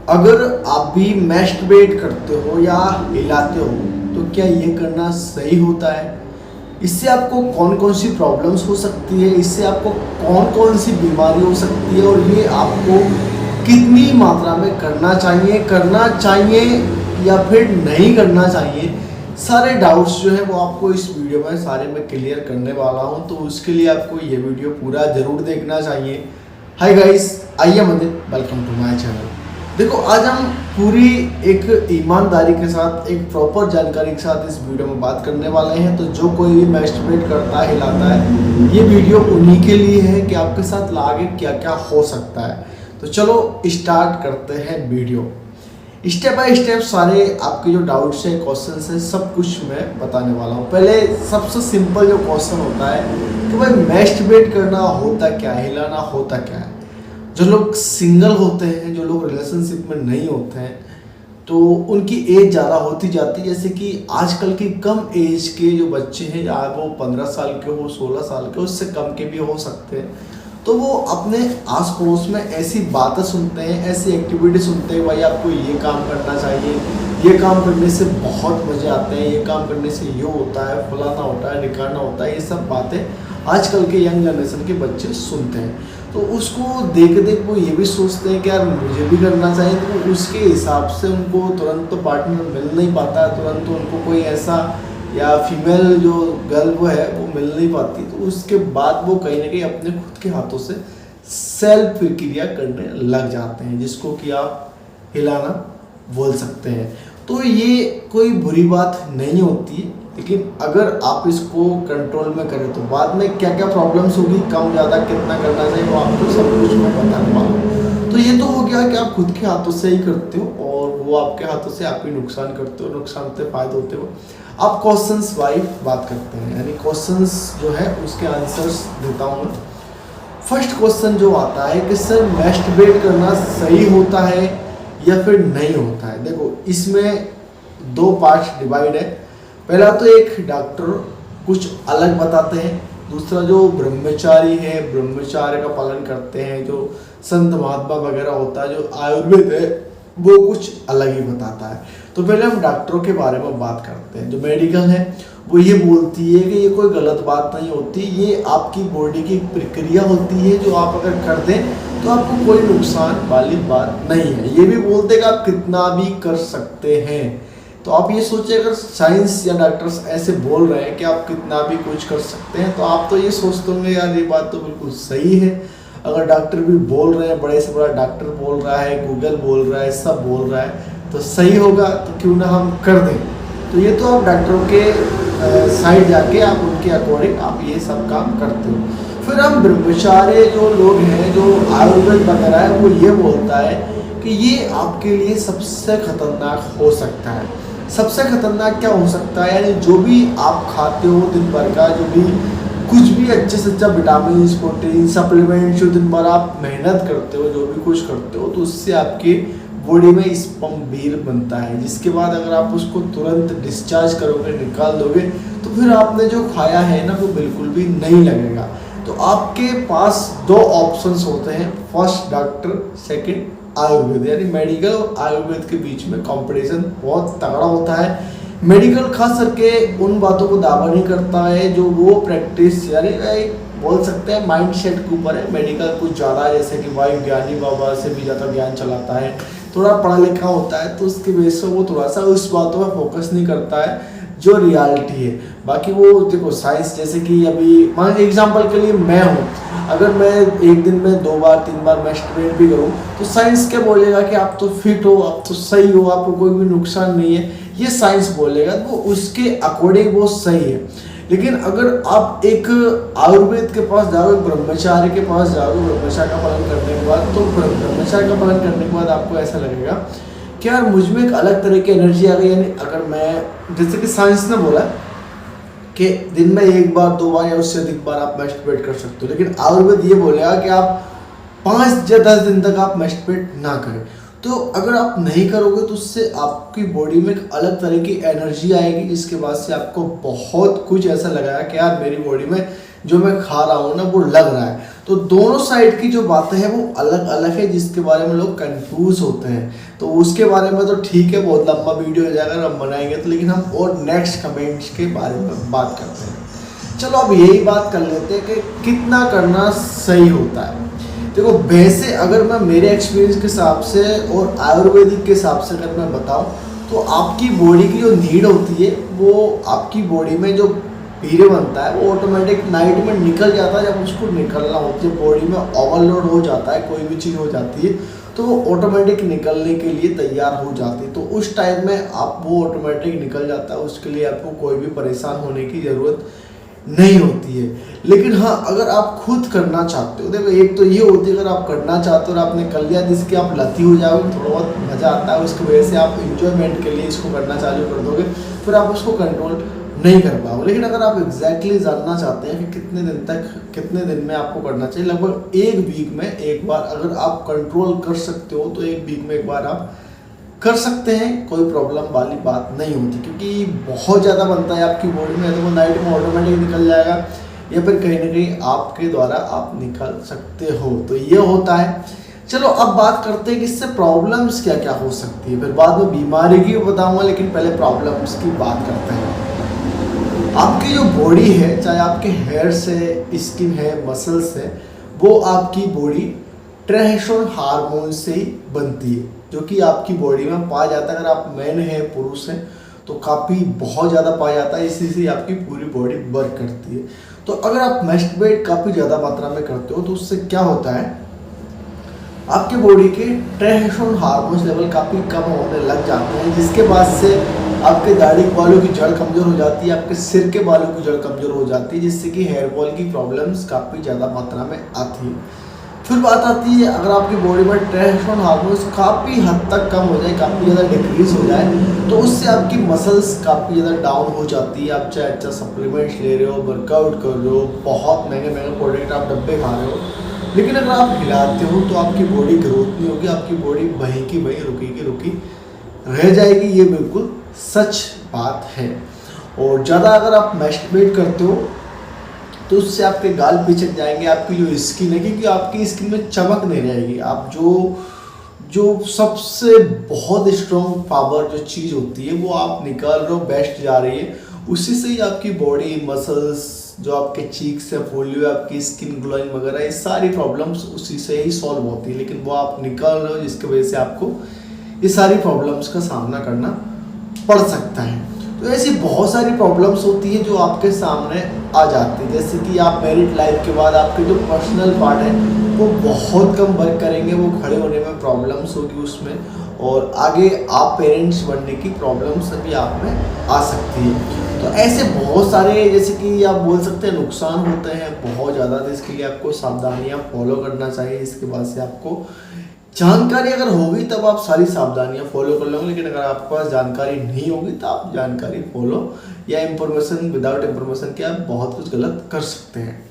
अगर आप भी मैस्टरबेट करते हो या हिलाते हो तो क्या ये करना सही होता है? इससे आपको कौन कौन सी प्रॉब्लम्स हो सकती है, इससे आपको कौन कौन सी बीमारी हो सकती है और ये आपको कितनी मात्रा में करना चाहिए या फिर नहीं करना चाहिए, सारे डाउट्स जो है वो आपको इस वीडियो में सारे मैं क्लियर करने वाला हूँ। तो उसके लिए आपको ये वीडियो पूरा ज़रूर देखना चाहिए। हाय गाइस, आइए मंदिर, वेलकम टू माय चैनल। देखो, आज हम पूरी एक ईमानदारी के साथ, एक प्रॉपर जानकारी के साथ इस वीडियो में बात करने वाले हैं। तो जो कोई भी मैस्टरबेट करता है, हिलाता है, ये वीडियो उन्हीं के लिए है कि आपके साथ आगे क्या क्या हो सकता है। तो चलो स्टार्ट करते हैं वीडियो। स्टेप बाय स्टेप सारे आपके जो डाउट्स हैं, क्वेश्चंस हैं, सब कुछ मैं बताने वाला हूँ। पहले सबसे सिंपल जो क्वेश्चन होता है कि भाई मैस्टरबेट करना होता क्या है, हिलाना होता क्या है। जो लोग सिंगल होते हैं, जो लोग रिलेशनशिप में नहीं होते हैं, तो उनकी एज ज़्यादा होती जाती है। जैसे कि आजकल की कम एज के जो बच्चे हैं, या वो 15 साल के हो, 16 साल के, उससे कम के भी हो सकते हैं, तो वो अपने आस पड़ोस में ऐसी बातें सुनते हैं, ऐसी एक्टिविटी सुनते हैं, भाई आपको ये काम करना चाहिए, ये काम करने से बहुत मज़े आते हैं, ये काम करने से ये होता है, फलाना होता है, निकालना होता है, ये सब बातें आजकल के यंग जनरेशन के बच्चे सुनते हैं। तो उसको देख देख वो ये भी सोचते हैं कि यार मुझे भी करना चाहिए। तो उसके हिसाब से उनको तुरंत तो पार्टनर मिल नहीं पाता है, तुरंत तो उनको कोई ऐसा या फीमेल जो गर्ल वो है वो मिल नहीं पाती। तो उसके बाद वो कहीं ना कहीं अपने खुद के हाथों से सेल्फ क्रिया करने लग जाते हैं, जिसको कि आप हिलाना बोल सकते हैं। तो ये कोई बुरी बात नहीं होती है, लेकिन अगर आप इसको कंट्रोल में करें तो बाद में क्या क्या प्रॉब्लम्स होगी, कम ज़्यादा कितना करना चाहिए, वो आपको सब कुछ मैं बताने वाला हूँ। तो ये तो हो गया कि आप खुद के हाथों से ही करते हो और वो आपके हाथों से आप ही नुकसान करते हो, नुकसान से फायदे होते हो। आप क्वेश्चंस वाइज बात करते हैं, यानी क्वेश्चंस जो है उसके आंसर्स देता हूँ मैं। फर्स्ट क्वेश्चन जो आता है कि सर मैस्टरबेट करना सही होता है या फिर नहीं होता है। देखो, इसमें दो पार्ट डिवाइड है। पहला तो एक डॉक्टर कुछ अलग बताते हैं, दूसरा जो ब्रह्मचारी है, ब्रह्मचार्य का पालन करते हैं, जो संत महात्मा वगैरह होता है, जो आयुर्वेद है, वो कुछ अलग ही बताता है। तो पहले हम डॉक्टरों के बारे में बात करते हैं। जो मेडिकल है वो ये बोलती है कि ये कोई गलत बात नहीं होती, ये आपकी बॉडी की प्रक्रिया होती है, जो आप अगर कर दें तो आपको कोई नुकसान वाली बात नहीं है। ये भी बोलते हैं कि आप कितना भी कर सकते हैं। तो आप ये सोचिए, अगर साइंस या डॉक्टर्स ऐसे बोल रहे हैं कि आप कितना भी कुछ कर सकते हैं, तो आप तो ये सोचते होंगे यार ये बात तो बिल्कुल सही है। अगर डॉक्टर भी बोल रहे हैं, बड़े से बड़ा डॉक्टर बोल रहा है, गूगल बोल रहा है, सब बोल रहा है, तो सही होगा, तो क्यों ना हम कर दें। तो ये तो आप डॉक्टरों के साइड जाके आप उनके अकॉर्डिंग आप ये सब काम करते हो। फिर हम ब्रह्मचार्य जो लोग हैं, जो आयुर्वेद वगैरह है, वो ये बोलता है कि ये आपके लिए सबसे खतरनाक हो सकता है। सबसे खतरनाक क्या हो सकता है, यानी जो भी आप खाते हो दिन भर का, जो भी कुछ भी अच्छे से अच्छा विटामिन, प्रोटीन, सप्लीमेंट, जो दिन भर आप मेहनत करते हो, जो भी कुछ करते हो, तो उससे आपके बॉडी में स्पर्म बीर बनता है, जिसके बाद अगर आप उसको तुरंत डिस्चार्ज करोगे, निकाल दोगे, तो फिर आपने जो खाया है ना वो बिल्कुल भी नहीं लगेगा। तो आपके पास दो ऑप्शंस होते हैं, फर्स्ट डॉक्टर, सेकंड आयुर्वेद। यानी मेडिकल और आयुर्वेद के बीच में कंपटीशन बहुत तगड़ा होता है। मेडिकल खास करके उन बातों को दावा नहीं करता है जो वो प्रैक्टिस, यानी बोल सकते हैं माइंड सेट के ऊपर है। मेडिकल कुछ ज़्यादा, जैसे कि भाई ज्ञानी बाबा से भी ज़्यादा ज्ञान चलाता है, थोड़ा पढ़ा लिखा होता है, तो उसकी वजह से वो थोड़ा सा उस बातों पर फोकस नहीं करता है जो रियलिटी है। बाकी वो देखो साइंस, जैसे कि अभी मान एग्जांपल के लिए मैं हूँ, अगर मैं एक दिन में 2 बार 3 बार मैस्टरबेट भी करूँ, तो साइंस क्या बोलेगा कि आप तो फिट हो, आप तो सही हो, आपको कोई भी नुकसान नहीं है, ये साइंस बोलेगा, तो उसके अकॉर्डिंग वो सही है। लेकिन अगर आप एक आयुर्वेद के पास जाओगे, ब्रह्मचार्य के पास जाओगे, ब्रह्मचार्य का पालन करने के बाद, तो ब्रह्मचार्य का पालन करने के बाद आपको ऐसा लगेगा कि यार मुझ में एक अलग तरह की एनर्जी आ गई। यानी अगर मैं, जैसे कि साइंस ने बोला कि दिन में 1 बार 2 बार या उससे अधिक बार आप मैस्टरबेट कर सकते हो, लेकिन आयुर्वेद ये बोलेगा कि आप 5 या 10 दिन तक आप मैस्टरबेट ना करें। तो अगर आप नहीं करोगे तो उससे आपकी बॉडी में एक अलग तरह की एनर्जी आएगी, जिसके बाद से आपको बहुत कुछ ऐसा लगेगा कि यार मेरी बॉडी में जो मैं खा रहा हूँ ना वो लग रहा है। तो दोनों साइड की जो बातें हैं वो अलग अलग है, जिसके बारे में लोग कंफ्यूज होते हैं। तो उसके बारे में तो ठीक है, बहुत लंबा वीडियो हो जाएगा, हम बनाएंगे तो, लेकिन हम और नेक्स्ट कमेंट्स के बारे में बात करते हैं। चलो अब यही बात कर लेते हैं कि कितना करना सही होता है। देखो वैसे अगर मैं मेरे एक्सपीरियंस के हिसाब से और आयुर्वेदिक के हिसाब से अगर मैं बताऊं, तो आपकी बॉडी की जो नीड होती है वो आपकी बॉडी में जो वीर्य बनता है वो ऑटोमेटिक नाइट में निकल जाता है। जब उसको निकलना होती है, बॉडी में ओवरलोड हो जाता है, कोई भी चीज़ हो जाती है तो वो ऑटोमेटिक निकलने के लिए तैयार हो जाती है। तो उस टाइम में आप वो ऑटोमेटिक निकल जाता है, उसके लिए आपको कोई भी परेशान होने की ज़रूरत नहीं होती है। लेकिन हाँ, अगर आप खुद करना चाहते हो, देखो एक तो ये होती है अगर आप करना चाहते हो और आपने कर लिया जिसकी आप लती हो जाओगे, थोड़ा बहुत मज़ा आता है, उसकी वजह से आप इंजॉयमेंट के लिए इसको करना चालू कर दोगे, फिर आप उसको कंट्रोल नहीं कर पाओगे। लेकिन अगर आप एग्जैक्टली जानना चाहते हैं कि कितने दिन तक, कितने दिन में आपको करना चाहिए, लगभग एक वीक में एक बार अगर आप कंट्रोल कर सकते हो तो एक वीक में एक बार आप कर सकते हैं, कोई प्रॉब्लम वाली बात नहीं होती। क्योंकि बहुत ज़्यादा बनता है आपकी बॉडी में, तो वो नाइट में ऑटोमेटिक निकल जाएगा, या फिर कहीं ना कहीं आपके द्वारा आप निकाल सकते हो। तो ये होता है। चलो अब बात करते हैं कि इससे प्रॉब्लम्स क्या क्या हो सकती है, फिर बाद में बीमारी की बताऊंगा, लेकिन पहले प्रॉब्लम्स की बात करते हैं। आपकी जो बॉडी है, चाहे आपके हेयर्स है, स्किन है, मसल्स है, वो आपकी बॉडी टेस्टोस्टेरोन हार्मोन से ही बनती है, जो कि आपकी बॉडी में पाया जाता है। अगर आप मैन है, पुरुष है, तो काफ़ी बहुत ज़्यादा पाया जाता है, इसी से आपकी पूरी बॉडी वर्क करती है। तो अगर आप मैस्टरबेट काफ़ी ज़्यादा मात्रा में करते हो तो उससे क्या होता है, आपके बॉडी के टेस्टोस्टेरोन हार्मोन लेवल काफ़ी कम होने लग जाते हैं, जिसके बाद से आपके दाढ़ी के बालों की जड़ कमज़ोर हो जाती है, आपके सिर के बालों की जड़ कमज़ोर हो जाती है, जिससे कि हेयर फॉल की प्रॉब्लम्स काफ़ी ज़्यादा मात्रा में आती है। फिर बात आती है अगर आपकी बॉडी में टेस्टोस्टेरोन हार्मोन्स काफ़ी हद तक कम हो जाए, काफ़ी ज़्यादा डिक्रीज हो जाए, तो उससे आपकी मसल्स काफ़ी ज़्यादा डाउन हो जाती है। आप चाहे अच्छा सप्लीमेंट्स ले रहे हो, वर्कआउट कर रहे हो, बहुत महंगे महंगे प्रोडक्ट आप डब्बे खा रहे हो, लेकिन अगर आप हिलाते हो तो आपकी बॉडी ग्रोथ नहीं होगी, आपकी बॉडी वहीं की वहीं रुकी की रुकी रह जाएगी। ये बिल्कुल सच बात है। और ज़्यादा अगर आप मैस्टरबेट करते हो तो उससे आपके गाल पिचक जाएंगे, आपकी जो स्किन है, क्योंकि आपकी स्किन में चमक नहीं रहेगी। आप जो सबसे बहुत स्ट्रॉन्ग पावर जो चीज़ होती है वो आप निकाल रहे हो, बेस्ट जा रही है, उसी से ही आपकी बॉडी मसल्स, जो आपके चीक्स से फूली हुई आपकी स्किन ग्लोइंग वगैरह, ये सारी प्रॉब्लम्स उसी से ही सॉल्व होती है। लेकिन वो आप निकाल रहे हो, जिसकी वजह से आपको ये सारी प्रॉब्लम्स का सामना करना पड़ सकता है। तो ऐसी बहुत सारी प्रॉब्लम्स होती है जो आपके सामने आ जाती है, जैसे कि आप मैरिड लाइफ के बाद आपके जो पर्सनल पार्ट है वो बहुत कम वर्क करेंगे, वो खड़े होने में प्रॉब्लम्स होगी उसमें, और आगे आप पेरेंट्स बनने की प्रॉब्लम्स भी आप में आ सकती है। तो ऐसे बहुत सारे, जैसे कि आप बोल सकते हैं, नुकसान होते हैं बहुत ज़्यादा, तो इसके लिए आपको सावधानियाँ फॉलो करना चाहिए। इसके बाद से आपको जानकारी अगर होगी तब आप सारी सावधानियां फॉलो कर लोगे, लेकिन अगर आपके पास जानकारी नहीं होगी तो आप जानकारी फॉलो या इंफॉर्मेशन, विदाउट इंफॉर्मेशन के आप बहुत कुछ गलत कर सकते हैं।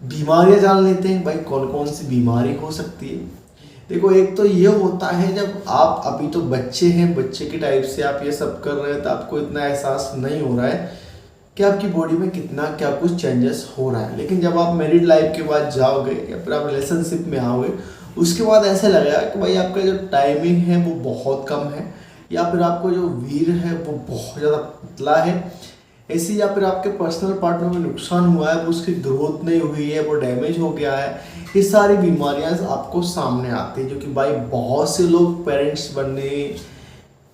बीमारियां जान लेते हैं भाई, कौन कौन सी बीमारी हो सकती है। देखो एक तो ये होता है जब आप अभी तो बच्चे हैं, बच्चे के टाइप से आप ये सब कर रहे हैं, तो आपको इतना एहसास नहीं हो रहा है कि आपकी बॉडी में कितना क्या कुछ चेंजेस हो रहा है। लेकिन जब आप मैरिड लाइफ के बाद जाओगे या फिर आप रिलेशनशिप में आओगे, उसके बाद ऐसे लगेगा कि भाई आपका जो टाइमिंग है वो बहुत कम है, या फिर आपको जो वीर है वो बहुत ज़्यादा पतला है ऐसे, या फिर आपके पर्सनल पार्टनर में नुकसान हुआ है, वो उसकी ग्रोथ नहीं हुई है, वो डैमेज हो गया है। ये सारी बीमारियां आपको सामने आती है, जो कि भाई बहुत से लोग पेरेंट्स बनने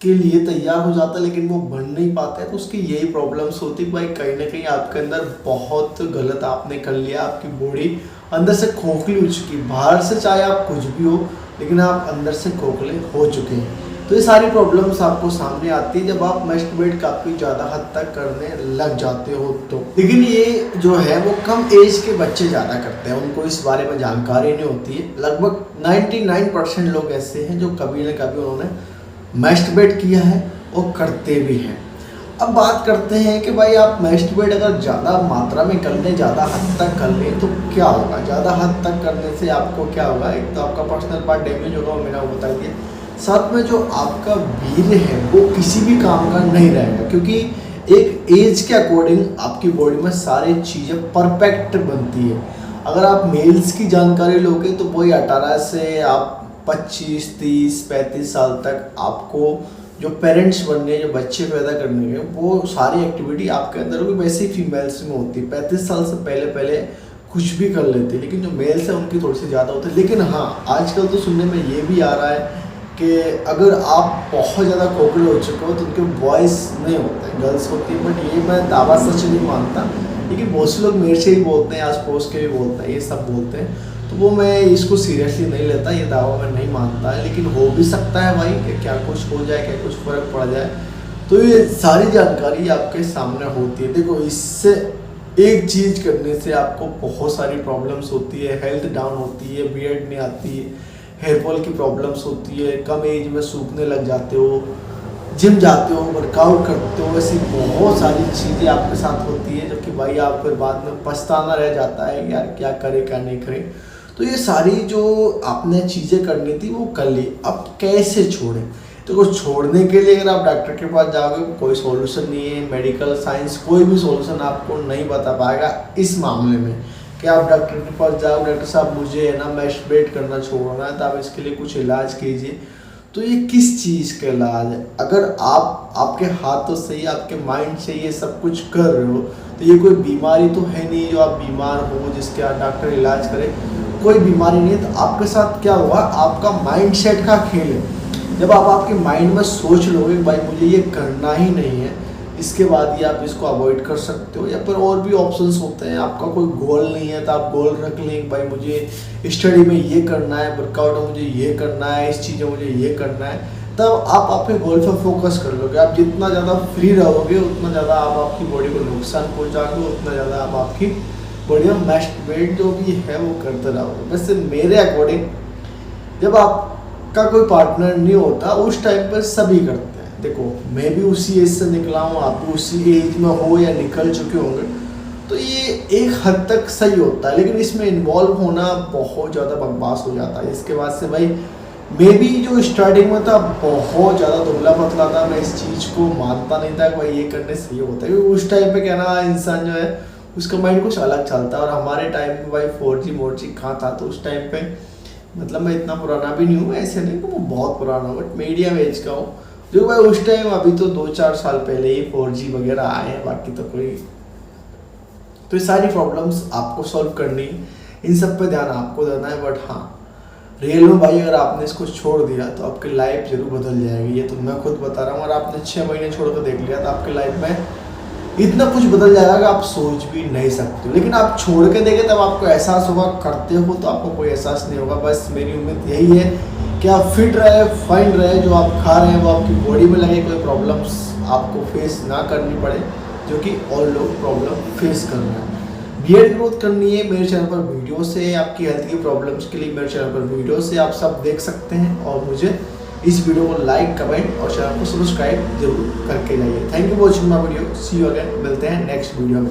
के लिए तैयार हो जाता है लेकिन वो बन नहीं पाते हैं। तो उसकी यही प्रॉब्लम्स होती है भाई, कहीं ना कहीं आपके अंदर बहुत गलत आपने कर लिया, आपकी बॉडी अंदर से खोखली हो चुकी, बाहर से चाहे आप कुछ भी हो लेकिन आप अंदर से खोखले हो चुके हैं। तो ये सारी प्रॉब्लम्स आपको सामने आती है जब आप मैस्टरबेट काफ़ी ज़्यादा हद तक करने लग जाते हो तो। लेकिन ये जो है वो कम एज के बच्चे ज़्यादा करते हैं, उनको इस बारे में जानकारी नहीं होती है। लगभग 99% लोग ऐसे हैं जो कभी न कभी उन्होंने मैस्टरबेट किया है और करते भी हैं। अब बात करते हैं कि भाई आप मैस्टरबेट अगर ज़्यादा मात्रा में कर लें, ज़्यादा हद तक कर लें तो क्या होगा। ज़्यादा हद तक करने से आपको क्या होगा, एक तो आपका पर्सनल पार्ट डैमेज होगा, वो मैंने आपको बता दिया। साथ में जो आपका वीर्य है वो किसी भी काम का नहीं रहेगा, क्योंकि एक एज के अकॉर्डिंग आपकी बॉडी में सारी चीज़ें परफेक्ट बनती है। अगर आप मेल्स की जानकारी लोगे तो वही 18 से आप 25, 30, 35 साल तक आपको जो पेरेंट्स बनने, जो बच्चे पैदा करने के, वो सारी एक्टिविटी आपके अंदर होगी। वैसे ही फीमेल्स में होती है, 35 साल से पहले पहले कुछ भी कर लेते हैं, लेकिन जो मेल्स है उनकी थोड़ी सी ज़्यादा होती है। लेकिन हाँ, आजकल तो सुनने में ये भी आ रहा है कि अगर आप बहुत ज़्यादा खोखले हो चुके हो तो उनके बॉयज़ नहीं होते हैं, गर्ल्स होती है। बट ये मैं दावा सच नहीं मानता, लेकिन बहुत से लोग मेरे से ही बोलते हैं, आस पड़ोस के भी बोलते हैं, ये सब बोलते हैं, तो वो मैं इसको सीरियसली नहीं लेता, ये दावा मैं नहीं मानता है। लेकिन हो भी सकता है भाई कि क्या कुछ हो जाए, क्या कुछ फ़र्क पड़ जाए। तो ये सारी जानकारी आपके सामने होती है। देखो, इससे एक चीज़ करने से आपको बहुत सारी प्रॉब्लम्स होती है, हेल्थ डाउन होती है, बियर्ड नहीं आती है, हेयर फॉल की प्रॉब्लम्स होती है, कम एज में सूखने लग जाते हो, जिम जाते हो, वर्कआउट करते हो, ऐसी बहुत सारी चीज़ें आपके साथ होती है, जबकि भाई आप फिर बाद में पछताना रह जाता है यार क्या करे क्या नहीं करे। तो ये सारी जो आपने चीज़ें करनी थी वो कर ली, अब कैसे छोड़ें? तो कुछ छोड़ने के लिए अगर आप डॉक्टर के पास जाओगे कोई सॉल्यूशन नहीं है, मेडिकल साइंस कोई भी सॉल्यूशन आपको नहीं बता पाएगा इस मामले में कि आप डॉक्टर के पास जाओ, डॉक्टर साहब मुझे है ना मैस्टरबेट करना छोड़ना है, तो आप इसके लिए कुछ इलाज कीजिए। तो ये किस चीज़ का इलाज है? अगर आपके हाथों से ही, आपके माइंड से ये सब कुछ कर रहे हो, तो ये कोई बीमारी तो है नहीं जो आप बीमार हो जिसके आप डॉक्टर इलाज करे, कोई बीमारी नहीं है। तो आपके साथ क्या हुआ, आपका माइंड सेट का खेल है। जब आप आपके माइंड में सोच लोगे भाई मुझे ये करना ही नहीं है, इसके बाद ही आप इसको अवॉइड कर सकते हो। या फिर और भी ऑप्शंस होते हैं, आपका कोई गोल नहीं है तो आप गोल रख लें भाई मुझे स्टडी में ये करना है, वर्कआउट में मुझे ये करना है, इस चीज़ में मुझे ये करना है, तब आप अपने गोल पर फोकस कर लोगे। आप जितना ज़्यादा फ्री रहोगे उतना ज़्यादा आप आपकी बॉडी को नुकसान पहुँचाओगे, उतना ज़्यादा आप आपकी बॉडी में मैस्टरबेट जो भी है वो करते रहोगे। वैसे मेरे अकॉर्डिंग जब आपका कोई पार्टनर नहीं होता उस टाइम पर सभी करते हैं। देखो, मैं भी उसी एज से निकला हूँ, आप भी उसी एज में हो या निकल चुके होंगे, तो ये एक हद तक सही होता है। लेकिन इसमें इन्वॉल्व होना बहुत ज़्यादा बकवास हो जाता है। इसके बाद से भाई मैं भी जो स्टार्टिंग में था बहुत ज़्यादा दुबला पतला था, मैं इस चीज़ को मानता नहीं था कि भाई ये करने सही होता है, क्योंकि उस टाइम पे क्या ना इंसान जो है उसका माइंड कुछ अलग चलता है। और हमारे टाइम में भाई 4G 4G कहाँ था, तो उस टाइम पे मतलब मैं इतना पुराना भी नहीं हूँ, ऐसे नहीं कि मैं बहुत पुराना हूँ, बट मीडियम एज का हूँ। जो भाई उस टाइम, अभी तो 2-4 साल पहले ही 4G वगैरह आए हैं, बाकी तो कोई। तो ये सारी प्रॉब्लम्स आपको सॉल्व करनी, इन सब पे ध्यान आपको देना है। बट हाँ, रियल में भाई अगर आपने इसको छोड़ दिया तो आपकी लाइफ जरूर बदल जाएगी, ये तो मैं खुद बता रहा हूँ। और आपने 6 महीने छोड़ कर देख लिया तो आपकी लाइफ में इतना कुछ बदल जाएगा कि आप सोच भी नहीं सकते हो। लेकिन आप छोड़ के देखें तब आपको एहसास होगा, करते हो तो आपको कोई एहसास नहीं होगा। बस मेरी उम्मीद यही है कि आप फिट रहे, फाइन रहे, जो आप खा रहे हैं वो आपकी बॉडी में लगे, कोई प्रॉब्लम्स आपको फेस ना करनी पड़े, जो कि और लोग प्रॉब्लम फेस कर रहे हैं। बियर्ड ग्रोथ करनी है, मेरे चैनल पर वीडियो से, आपकी हेल्थ की प्रॉब्लम्स के लिए मेरे चैनल पर वीडियो से आप सब देख सकते हैं। और मुझे इस वीडियो को लाइक, कमेंट और चैनल को सब्सक्राइब जरूर करके जाइए। Thank you for watching my video, see you again, मिलते हैं नेक्स्ट वीडियो में।